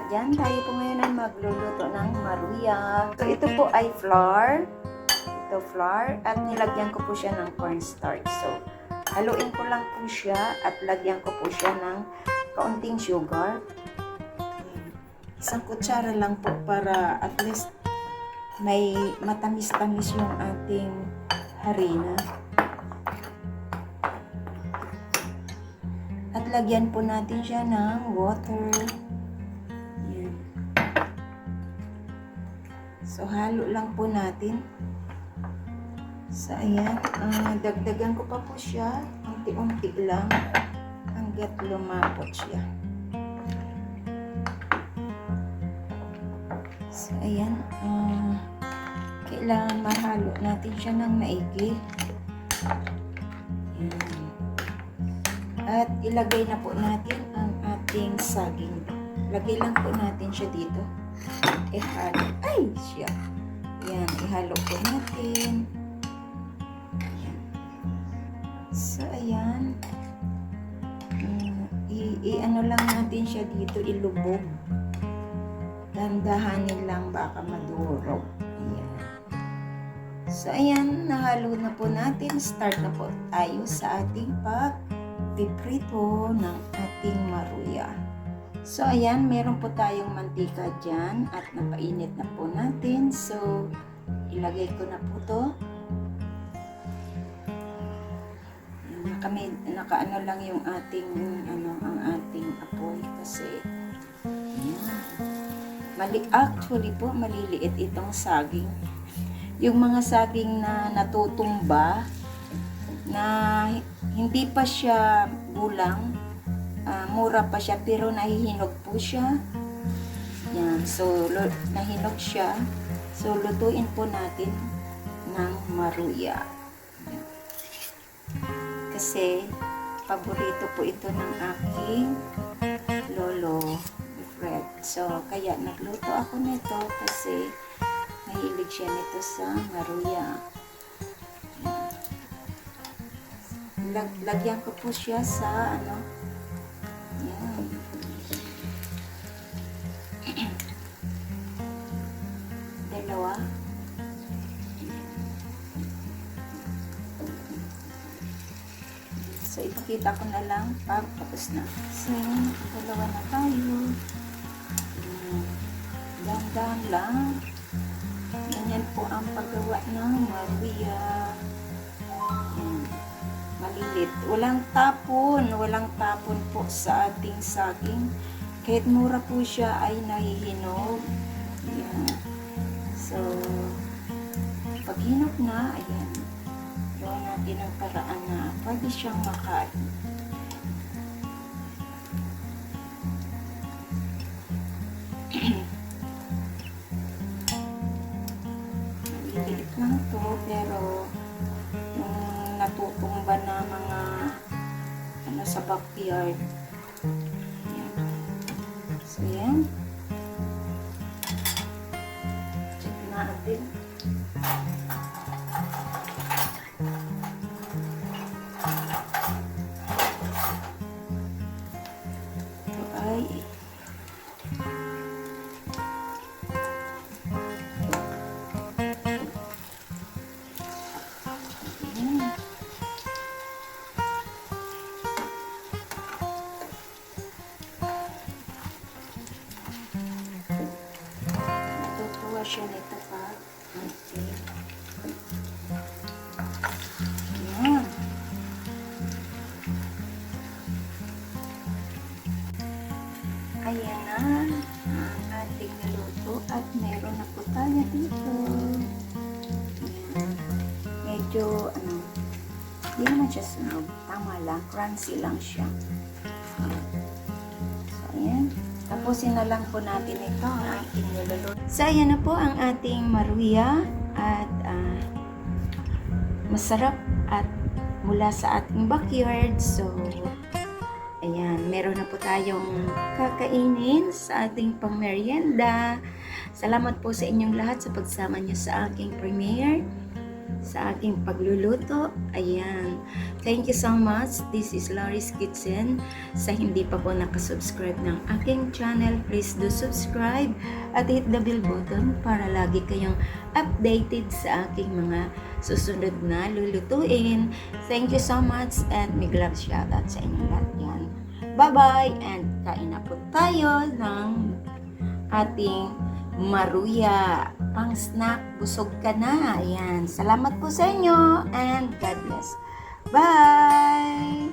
dyan, tayo po ngayon ay magluluto ng maruya. So, ito po ay flour. Ito flour. At nilagyan ko po siya ng cornstarch. So, haluin ko lang po siya at lagyan ko po siya ng kaunting sugar. Isang kutsara lang po para at least may matamis-tamis yung ating harina. At lagyan po natin siya ng water. Yan. So, halo lang po natin. So, ayan. Dagdagan ko pa po siya. Unti-unti lang. Hanggat lumapot siya. So, ayan. Kailangan mahalo natin siya ng maigi. Ayan. At ilagay na po natin ang ating saging. Lagay lang po natin siya dito. Ihalo. Ay! Siya. Ayan. Ihalo po natin. Ayan. So, ayan. I-ano lang natin siya dito. Ilubog. Dandahanin lang baka madurog. Ayan. So, ayan. Nahalo na po natin. Start na po tayo sa ating piprito ng ating maruya. So, ayan, meron po tayong mantika dyan at napainit na po natin. So, ilagay ko na po to. Nakaano lang yung ating, ang ating apoy kasi, ayan. Actually po, maliliit itong saging. Yung mga saging na natutumba, na hindi pa siya gulang, mura pa siya pero nahihinog po siya. Yan, so nahinog siya. So lutuin po natin ng maruya. Yan. Kasi paborito po ito ng aking lolo Fred. So kaya nagluto ako nito kasi mahilig siya nito sa maruya. Lagyan ko po siya sa yan. Dalawa. So, ipakita ko na lang pag tapos na. So, dalawa na tayo. Dandan lang. Ganyan po ang paggawa ng maruya. Malilit. Walang tapon po sa ating saging. Kahit mura po siya ay nahihinog. Ayan. So, pag hinog na, ayan, gawin natin ang paraan na pwede siyang makain. Malilit lang to, pero natutumba na mga sa backyard. Ayan. So, yan. Check natin. Ito ay siya nito pa. Okay. Ayan. Ayan na ang ating niluto at meron na po tayo dito. Ayan. Medyo hindi naman siya sunog. Tama lang. Crunchy lang siya. So, ayan. Tapusin na lang po natin ito ang ating niluluto. So, ayan na po ang ating maruya at masarap at mula sa ating backyard. So, ayan, meron na po tayong kakainin sa ating pangmerienda. Salamat po sa inyong lahat sa pagsama niyo sa aking premiere. sa aking pagluluto. Ayan. Thank you so much. This is Laurie's Kitchen. Sa hindi pa po nakasubscribe ng aking channel, please do subscribe at hit the bell button para lagi kayong updated sa aking mga susunod na lulutuin. Thank you so much and big love shoutout sa inyong lahat yan. Bye-bye and kain na po tayo ng ating maruya. Pang snack, busog ka na. Ayan. Salamat po sa inyo and God bless. Bye!